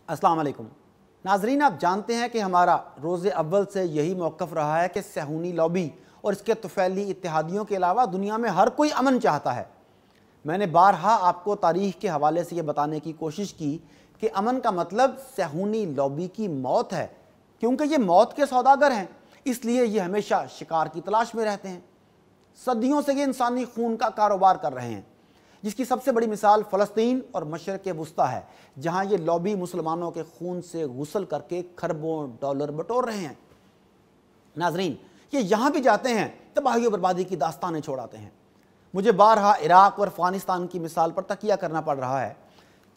अस्सलाम वालेकुम नाजरीन, आप जानते हैं कि हमारा रोज़े अव्वल से यही मौक़िफ़ रहा है कि सहूनी लॉबी और इसके तुफ़ैली इत्तेहादियों के अलावा दुनिया में हर कोई अमन चाहता है। मैंने बारहा आपको तारीख़ के हवाले से ये बताने की कोशिश की कि अमन का मतलब सहूनी लॉबी की मौत है, क्योंकि ये मौत के सौदागर हैं, इसलिए ये हमेशा शिकार की तलाश में रहते हैं। सदियों से ये इंसानी खून का कारोबार कर रहे हैं, जिसकी सबसे बड़ी मिसाल फ़लस्तीन और मशरिक़ वुस्ता है, जहाँ ये लॉबी मुसलमानों के खून से गुसल करके खरबों डॉलर बटोर रहे हैं। नाजरीन, ये यहाँ भी जाते हैं, तबाही और बर्बादी की दास्तानें छोड़ाते हैं। मुझे बारहा इराक़ और अफ़गानिस्तान की मिसाल पर तकिया करना पड़ रहा है,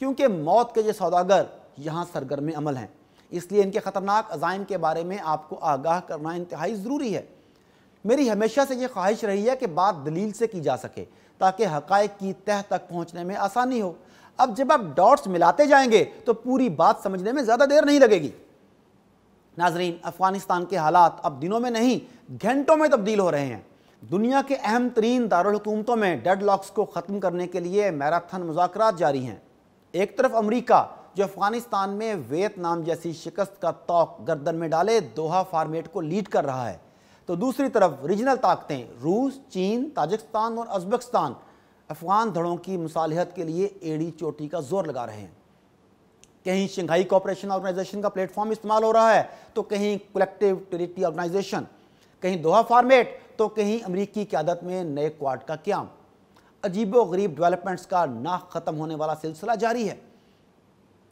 क्योंकि मौत के ये सौदागर यहाँ सरगर्म अमल हैं, इसलिए इनके ख़तरनाक अज़ाइम के बारे में आपको आगाह करना इंतहाई ज़रूरी है। मेरी हमेशा से ये ख्वाहिश रही है कि बात दलील से की जा सके, ताकि हक़ाइक़ की तह तक पहुँचने में आसानी हो। अब जब आप डॉट्स मिलाते जाएंगे तो पूरी बात समझने में ज़्यादा देर नहीं लगेगी। नाज़रीन, अफ़गानिस्तान के हालात अब दिनों में नहीं घंटों में तब्दील हो रहे हैं। दुनिया के अहम तरीन दारुल हुकूमतों में डेडलॉक्स को ख़त्म करने के लिए मैराथन मुज़ाकरात जारी हैं। एक तरफ अमरीका, जो अफ़गानिस्तान में वियतनाम जैसी शिकस्त का तौक गर्दन में डाले दोहा फॉर्मेट को लीड कर रहा है, तो दूसरी तरफ रीजनल ताकतें रूस, चीन, ताजिकिस्तान और उज़्बेकिस्तान अफ़गान धड़ों की मुसालिहत के लिए एड़ी चोटी का जोर लगा रहे हैं। कहीं शंघाई कोऑपरेशन ऑर्गेनाइजेशन का प्लेटफॉर्म इस्तेमाल हो रहा है, तो कहीं कलेक्टिव टेरिटरी ऑर्गेनाइजेशन, कहीं दोहा फॉर्मेट, तो कहीं अमरीकी क़यादत में नए क्वाड का क़याम। अजीबो गरीब डेवलपमेंट्स का ना ख़त्म होने वाला सिलसिला जारी है।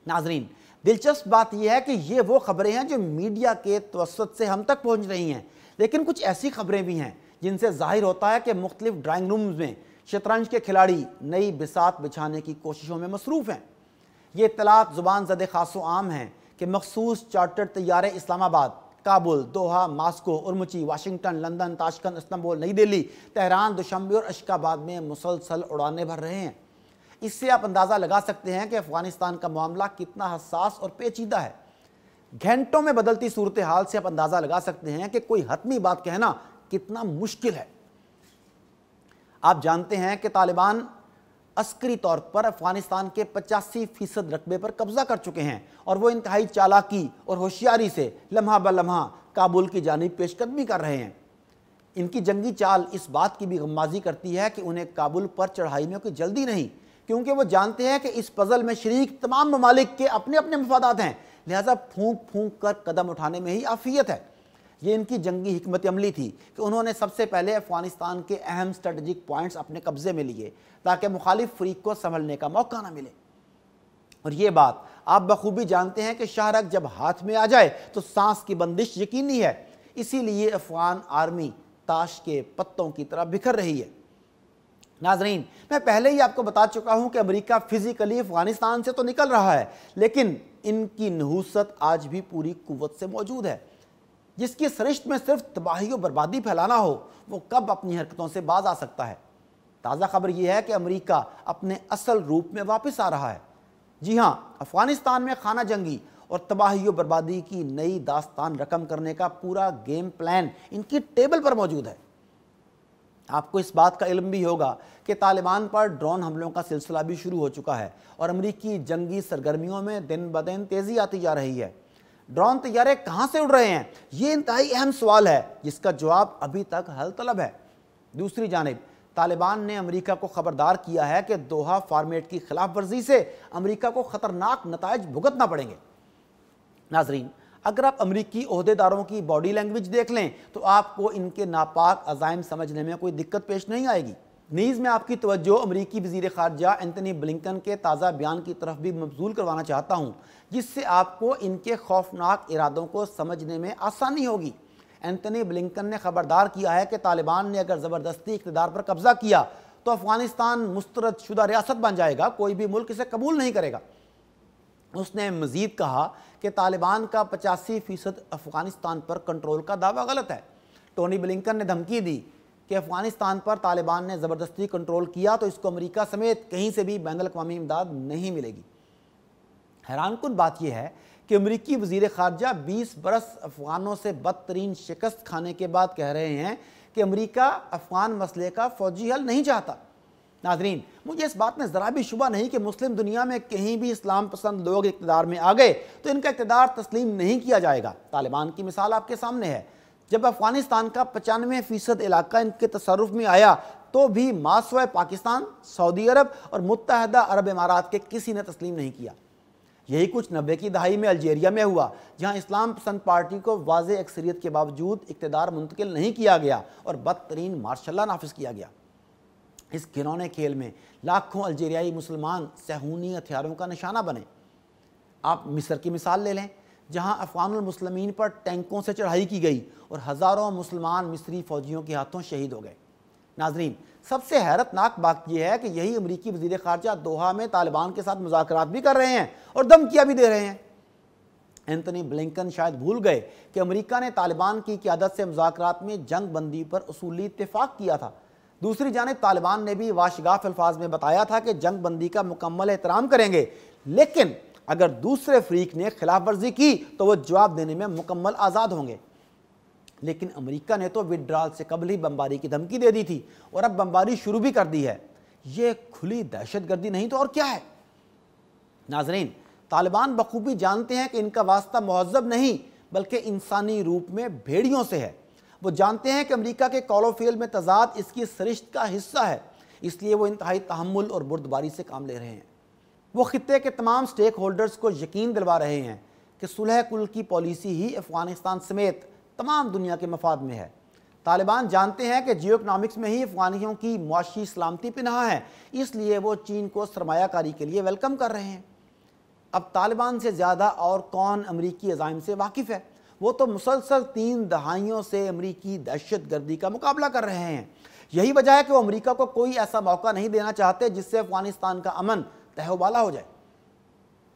नाजरीन, दिलचस्प बात यह है कि ये वो खबरें हैं जो मीडिया के तवस्सुत से हम तक पहुँच रही हैं, लेकिन कुछ ऐसी खबरें भी हैं जिनसे ज़ाहिर होता है कि मुख्तलिफ ड्राइंग रूम्स में शतरंज के खिलाड़ी नई बिसात बिछाने की कोशिशों में मसरूफ़ हैं। ये इत्तलात ज़ुबान ज़द खासो आम हैं कि मखसूस चार्टर्ड तैयारे Islamabad, Kabul, Doha, Moscow, Urumqi, Washington, London, Tashkent, Istanbul, New Delhi, Tehran, दुशंबे और अशकाबाद में मुसलसल उड़ाने भर रहे हैं। इससे आप अंदाज़ा लगा सकते हैं कि अफ़गानिस्तान का मामला कितना हसास और पेचीदा है। घंटों में बदलती सूरत हाल से आप अंदाज़ा लगा सकते हैं कि कोई हतमी बात कहना कितना मुश्किल है। आप जानते हैं कि तालिबान अस्करी तौर पर अफ़गानिस्तान के 85% रकबे पर कब्ज़ा कर चुके हैं, और वो इंतहाई चालाकी और होशियारी से लम्हा ब लम्हा काबुल की जानिब पेशकदमी कर रहे हैं। इनकी जंगी चाल इस बात की भी गम्माज़ी करती है कि उन्हें काबुल पर चढ़ाई में कोई जल्दी नहीं, क्योंकि वो जानते हैं कि इस पज़ल में शरीक तमाम ममालिक के अपने अपने मफादात हैं, लिहाजा फूंक फूंक कर कदम उठाने में ही आफियत है। ये इनकी जंगी हिकमत अमली थी कि उन्होंने सबसे पहले अफ़गानिस्तान के अहम स्ट्रेटजिक पॉइंट्स अपने कब्ज़े में लिए, ताकि मुखालिफ फ़रीक को संभलने का मौका ना मिले। और ये बात आप बखूबी जानते हैं कि शाहरग जब हाथ में आ जाए तो सांस की बंदिश यकीनी है। इसीलिए अफ़गान आर्मी ताश के पत्तों की तरह बिखर रही है। नाजरीन, मैं पहले ही आपको बता चुका हूँ कि अमेरिका फ़िज़िकली अफ़गानिस्तान से तो निकल रहा है, लेकिन इनकी नहूसत आज भी पूरी कुव्वत से मौजूद है। जिसकी सरिश्त में सिर्फ तबाही और बर्बादी फैलाना हो, वो कब अपनी हरकतों से बाज आ सकता है। ताज़ा खबर यह है कि अमेरिका अपने असल रूप में वापस आ रहा है। जी हाँ, अफ़गानिस्तान में खाना जंगी और तबाही और बर्बादी की नई दास्तान रकम करने का पूरा गेम प्लान इनकी टेबल पर मौजूद है। आपको इस बात का इल्म भी होगा कि तालिबान पर ड्रोन हमलों का सिलसिला भी शुरू हो चुका है, और अमरीकी जंगी सरगर्मियों में दिन ब दिन तेज़ी आती जा रही है। ड्रोन तैयारे कहाँ से उड़ रहे हैं, ये इंतहाई अहम सवाल है, जिसका जवाब अभी तक हल तलब है। दूसरी जानिब तालिबान ने अमेरिका को खबरदार किया है कि दोहा फॉर्मेट की खिलाफ वर्जी से अमेरिका को ख़तरनाक नताइज भुगतना पड़ेंगे। नाजरीन, अगर आप अमरीकी ओहदेदारों की बॉडी लैंग्वेज देख लें तो आपको इनके नापाक अज़ाइम समझने में कोई दिक्कत पेश नहीं आएगी। नीज़ में आपकी तवज्जो अमरीकी वज़ीर ख़ारजा एंथनी ब्लिंकन के ताज़ा बयान की तरफ भी मबज़ूल करवाना चाहता हूँ, जिससे आपको इनके खौफनाक इरादों को समझने में आसानी होगी। एंथनी ब्लिंकन ने खबरदार किया है कि तालिबान ने अगर ज़बरदस्ती इक़्तिदार पर कब्ज़ा किया तो अफ़गानिस्तान मुस्तरद शुदा रियासत बन जाएगा, कोई भी मुल्क इसे कबूल नहीं करेगा। उसने मज़ीद कहा कि तालिबान का 85% अफ़गानिस्तान पर कंट्रोल का दावा गलत है। टोनी ब्लिंकन ने धमकी दी कि अफ़गानिस्तान पर तालिबान ने ज़बरदस्ती कंट्रोल किया तो इसको अमेरिका समेत कहीं से भी बैनुल-अक़वामी इमदाद नहीं मिलेगी। हैरानकुन बात यह है कि अमरीकी वज़ीर ख़ारजा 20 बरस अफ़गानों से बदतरीन शिकस्त खाने के बाद कह रहे हैं कि अमरीका अफ़गान मसले का फ़ौजी हल नहीं चाहता। नाजरीन, मुझे इस बात में ज़रा भी शुबा नहीं कि मुस्लिम दुनिया में कहीं भी इस्लाम पसंद लोग इक़्तिदार में आ गए तो इनका इक़्तिदार तस्लीम नहीं किया जाएगा। तालिबान की मिसाल आपके सामने है। जब अफ़गानिस्तान का 95% इलाका इनके तसर्रुफ़ में आया तो भी मासवाए पाकिस्तान, सऊदी अरब और मुत्तहदा अरब इमारात के किसी ने तस्लीम नहीं किया। यही कुछ 90 की दहाई में अल्जीरिया में हुआ, जहां इस्लाम पसंद पार्टी को वाज़ेह अक्सरियत के बावजूद इक़्तिदार मुंतकिल नहीं किया गया और बदतरीन मार्शल लॉ नाफिज किया गया। इस घिनौने खेल में लाखों अल्जीरियाई मुसलमान सहूनी हथियारों का निशाना बने। आप मिस्र की मिसाल ले लें, जहां अफ़गानुल मुस्लिमीन पर टैंकों से चढ़ाई की गई और हज़ारों मुसलमान मिस्री फ़ौजियों के हाथों शहीद हो गए। नाजरीन, सबसे हैरतनाक बात यह है कि यही अमरीकी वज़ीर ख़ारजा दोहा में तालिबान के साथ मुज़ाकरात भी कर रहे हैं और धमकियाँ भी दे रहे हैं। एंथनी ब्लिंकन शायद भूल गए कि अमरीका ने तालिबान की क़यादत से मुज़ाकरात में जंग बंदी पर उसूली इत्तेफाक किया था। दूसरी जानिब तालिबान ने भी वाशगाफ अल्फाज में बताया था कि जंग बंदी का मुकम्मल एहतराम करेंगे, लेकिन अगर दूसरे फरीक ने खिलाफ वर्जी की तो वो जवाब देने में मुकम्मल आज़ाद होंगे। लेकिन अमेरिका ने तो विड्रॉल से कबल ही बमबारी की धमकी दे दी थी और अब बमबारी शुरू भी कर दी है। ये खुली दहशतगर्दी नहीं तो और क्या है। नाजरीन, तालिबान बखूबी जानते हैं कि इनका वास्ता महज़ब नहीं बल्कि इंसानी रूप में भेड़ियों से है। वो जानते हैं कि अमेरिका के कौलो फ़ियल में तज़ाद इसकी सरिश्त का हिस्सा है, इसलिए वो इंतहाई तहम्मुल और बुर्दबारी से काम ले रहे हैं। वो खित्ते के तमाम स्टेक होल्डर्स को यकीन दिलवा रहे हैं कि सुलह कुल की पॉलिसी ही अफ़गानिस्तान समेत तमाम दुनिया के मफाद में है। तालिबान जानते हैं कि जियो इकनॉमिक्स में ही अफ़गानियों की मुआशी सलामती पनाह है, इसलिए वो चीन को सरमायाकारी के लिए वेलकम कर रहे हैं। अब तालिबान से ज़्यादा और कौन अमरीकी अज़ाइम से वाकिफ़ है। वो तो मुसलसल 3 दहाइयों से अमरीकी दहशतगर्दी का मुकाबला कर रहे हैं। यही वजह है कि वो अमरीका को कोई ऐसा मौका नहीं देना चाहते जिससे अफ़गानिस्तान का अमन तहवाला हो जाए।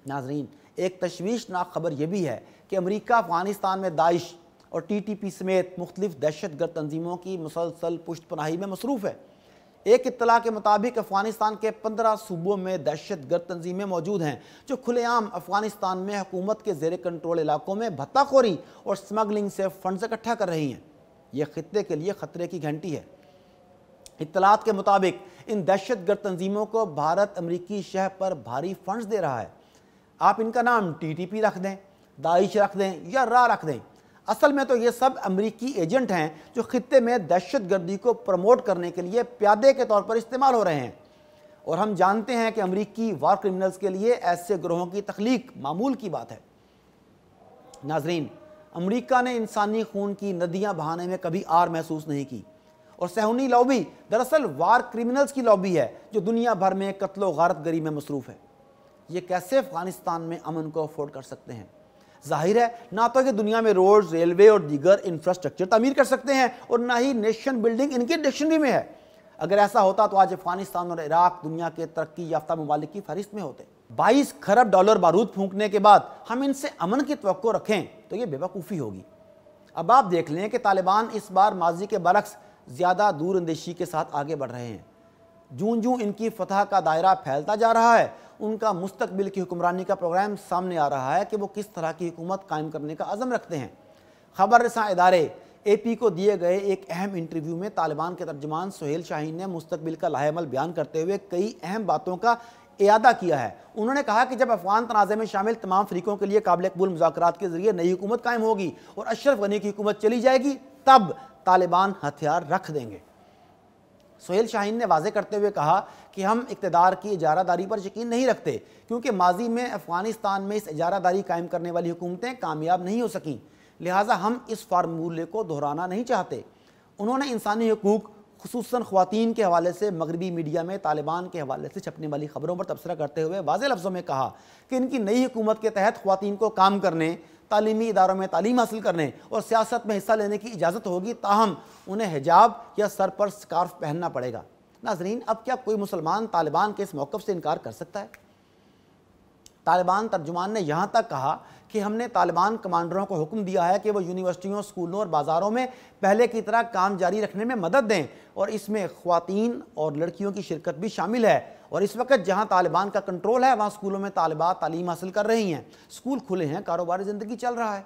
नाजरीन, एक तशवीशनाक खबर यह भी है कि अमरीका अफ़गानिस्तान में दाइश और TTP समेत मुख्तलिफ दहशतगर्द तंजीमों की मुसलसल पुष्ट पनाही में मसरूफ़ है। एक इत्तला के मुताबिक अफ़गानिस्तान के 15 सूबों में दहशतगर्द तंजीमें मौजूद हैं जो खुलेआम अफ़गानिस्तान में हुकूमत के ज़ेर कंट्रोल इलाकों में भत्ताखोरी और स्मगलिंग से फंड्स इकट्ठा कर रही हैं। यह खित्ते के लिए ख़तरे की घंटी है। इत्तलात के मुताबिक इन दहशतगर्द तंजीमों को भारत अमरीकी शह पर भारी फंड्स दे रहा है। आप इनका नाम TTP रख दें, दाइश रख दें या रा रख दें, असल में तो ये सब अमरीकी एजेंट हैं जो खित्ते में दहशतगर्दी को प्रमोट करने के लिए प्यादे के तौर पर इस्तेमाल हो रहे हैं। और हम जानते हैं कि अमरीकी वार क्रिमिनल्स के लिए ऐसे ग्रोहों की तख्लीक मामूल की बात है। नाजरीन, अमरीका ने इंसानी खून की नदियां बहाने में कभी आर महसूस नहीं की और सहूनी लॉबी दरअसल वार क्रिमिनल्स की लॉबी है जो दुनिया भर में कत्लो गारतगरी में मसरूफ़ है। ये कैसे अफ़गानिस्तान में अमन को अफोर्ड कर सकते हैं। जाहिर है ना तो कि दुनिया में रोड, रेलवे और दीगर इंफ्रास्ट्रक्चर तामीर कर सकते हैं और ना ही नेशन बिल्डिंग इनकी डिक्शनरी में है। अगर ऐसा होता तो आज अफगानिस्तान और इराक दुनिया के तरक्की याफ्ता ममालिक की फहरिस्त में होते। 22 खरब डॉलर बारूद फूंकने के बाद हम इनसे अमन की तवक्को रखें तो ये बेवकूफ़ी होगी। अब आप देख लें कि तालिबान इस बार माजी के बरक्स ज़्यादा दूर अंदेशी के साथ आगे बढ़ रहे हैं। जूं जूं इनकी फतह का दायरा फैलता जा रहा है, उनका मुस्तकबिल की हुक्मरानी का प्रोग्राम सामने आ रहा है कि वो किस तरह की हुकूमत कायम करने का अज़म रखते हैं। खबर रसां इदारे AP को दिए गए एक अहम इंटरव्यू में तालिबान के तर्जुमान सुहेल शाहीन ने मुस्तकबिल का लाहेमल बयान करते हुए कई अहम बातों का इयादा किया है। उन्होंने कहा कि जब अफगान तनाज़े में शामिल तमाम फरीकों के लिए काबिल कबूल मुज़ाकरात के ज़रिए नई हुकूमत कायम होगी और अशरफ गनी की हुकूमत चली जाएगी, तब तालिबान हथियार रख देंगे। सुहेल शाहीन ने वाज़े करते हुए कहा कि हम इक़्तिदार की इजारादारी पर यकीन नहीं रखते क्योंकि माजी में अफ़गानिस्तान में इस इजारादारी कायम करने वाली हुकूमतें कामयाब नहीं हो सकीं, लिहाजा हम इस फार्मूले को दोहराना नहीं चाहते। उन्होंने इंसानी हकूक़ खुसूसन ख़वातीन के हवाले से मगरबी मीडिया में तालिबान के हवाले से छपने वाली खबरों पर तबसरा करते हुए वाज़े लफ्ज़ों में कहा कि इनकी नई हुकूमत के तहत ख़वातीन को काम करने, तालीमी इदारों में तालीम हासिल करने और सियासत में हिस्सा लेने की इजाज़त होगी, ताहम उन्हें हिजाब या सर पर स्कार्फ पहनना पड़ेगा। नाजरीन, अब क्या कोई मुसलमान तालिबान के इस मौक़िफ़ से इनकार कर सकता है? तालिबान तर्जुमान ने यहाँ तक कहा कि हमने तालिबान कमांडरों को हुक्म दिया है कि वो यूनिवर्सिटियों, स्कूलों और बाज़ारों में पहले की तरह काम जारी रखने में मदद दें और इसमें ख़वातीन और लड़कियों की शिरकत भी शामिल है। और इस वक्त जहाँ तालिबान का कंट्रोल है वहाँ स्कूलों में तालिबात तालीम हासिल कर रही हैं, स्कूल खुले हैं, कारोबारी ज़िंदगी चल रहा है।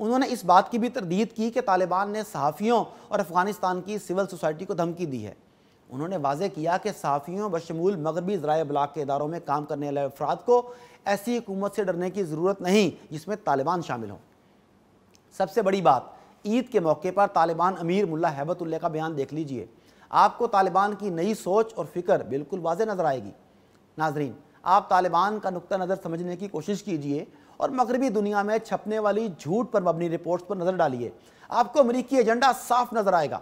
उन्होंने इस बात की भी तरदीद की कि तालिबान ने सहाफ़ियों और अफ़गानिस्तान की सिविल सोसाइटी को धमकी दी है। انہوں نے واضح کیا کہ صحافیوں بشمول مغربی ذرائع ابلاغ کے اداروں میں کام کرنے والے افراد کو ایسی حکومت سے ڈرنے کی ضرورت نہیں جس میں طالبان شامل ہوں۔ سب سے بڑی بات، عید کے موقع پر طالبان امیر ملا ہیبت اللہ کا بیان دیکھ لیجئے، آپ کو طالبان کی نئی سوچ اور فکر بالکل واضح نظر آئے گی۔ ناظرین، آپ طالبان کا نقطہ نظر سمجھنے کی کوشش کیجئے اور مغربی دنیا میں چھپنے والی جھوٹ پر مبنی رپورٹس پر نظر ڈالیے، آپ کو امریکی ایجنڈا صاف نظر آئے گا۔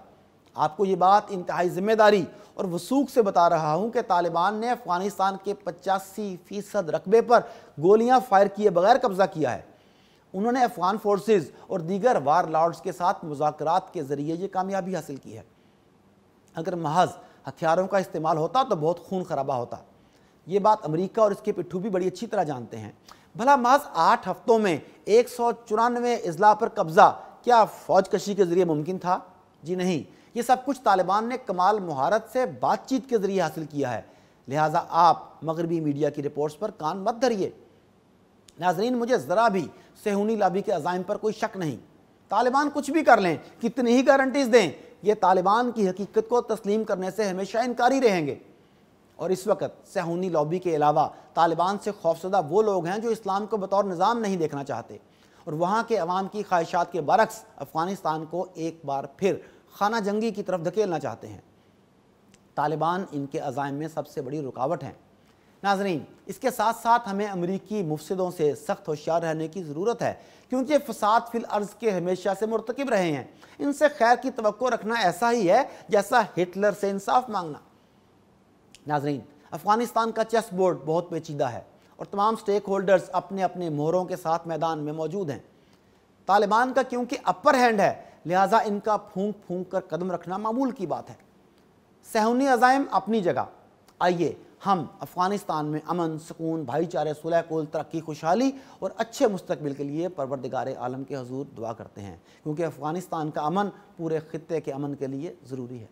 آپ کو یہ بات انتہائی ذمہ داری اور وثوق سے بتا رہا ہوں کہ طالبان نے افغانستان کے 85% رقبے پر گولیاں فائر کیے بغیر قبضہ کیا ہے۔ انہوں نے افغان فورسز اور دیگر وار لارڈز کے ساتھ مذاکرات کے ذریعے یہ کامیابی حاصل کی ہے۔ اگر محض ہتھیاروں کا استعمال ہوتا تو بہت خون خرابہ ہوتا۔ یہ بات امریکہ اور اس کے پٹھو بھی بڑی اچھی طرح جانتے ہیں۔ بھلا محض 8 ہفتوں میں 194 اضلاع پر قبضہ کیا فوج کشی کے ذریعے ممکن تھا؟ جی نہیں، یہ سب کچھ طالبان نے کمال مہارت سے بات چیت کے ذریعے حاصل کیا ہے۔ لہٰذا آپ مغربی میڈیا کی رپورٹس پر کان مت دھریے۔ ناظرین، مجھے ذرا بھی صہیونی لابی کے عزائم پر کوئی شک نہیں۔ طالبان کچھ بھی کر لیں، کتنی ہی گارنٹیز دیں، یہ طالبان کی حقیقت کو تسلیم کرنے سے ہمیشہ انکاری رہیں گے۔ اور اس وقت صہیونی لابی کے علاوہ طالبان سے خوفزدہ وہ لوگ ہیں جو اسلام کو بطور نظام نہیں دیکھنا چاہتے اور وہاں کے عوام کی خواہشات کے برعکس افغانستان کو ایک بار پھر خانہ جنگی کی طرف دھکیلنا چاہتے ہیں۔ طالبان ان کے عزائم میں سب سے بڑی رکاوٹ ہیں۔ ناظرین، اس کے ساتھ ساتھ ہمیں امریکی مفسدوں سے سخت ہوشیار رہنے کی ضرورت ہے، کیونکہ فساد فی الارض کے ہمیشہ سے مرتکب رہے ہیں۔ ان سے خیر کی توقع رکھنا ایسا ہی ہے جیسا ہٹلر سے انصاف مانگنا۔ ناظرین، افغانستان کا چیس بورڈ بہت پیچیدہ ہے اور تمام سٹیک ہولڈرز اپنے اپنے مہروں کے ساتھ میدان میں موجود ہیں۔ طالبان کا کیونکہ اپر ہینڈ ہے، لہٰذا ان کا پھونک پھونک کر قدم رکھنا معمول کی بات ہے۔ صہیونی عزائم اپنی جگہ، آئیے ہم افغانستان میں امن، سکون، بھائی چارے، صلح کول، ترقی، خوشحالی اور اچھے مستقبل کے لیے پروردگار عالم کے حضور دعا کرتے ہیں، کیونکہ افغانستان کا امن پورے خطے کے امن کے لیے ضروری ہے۔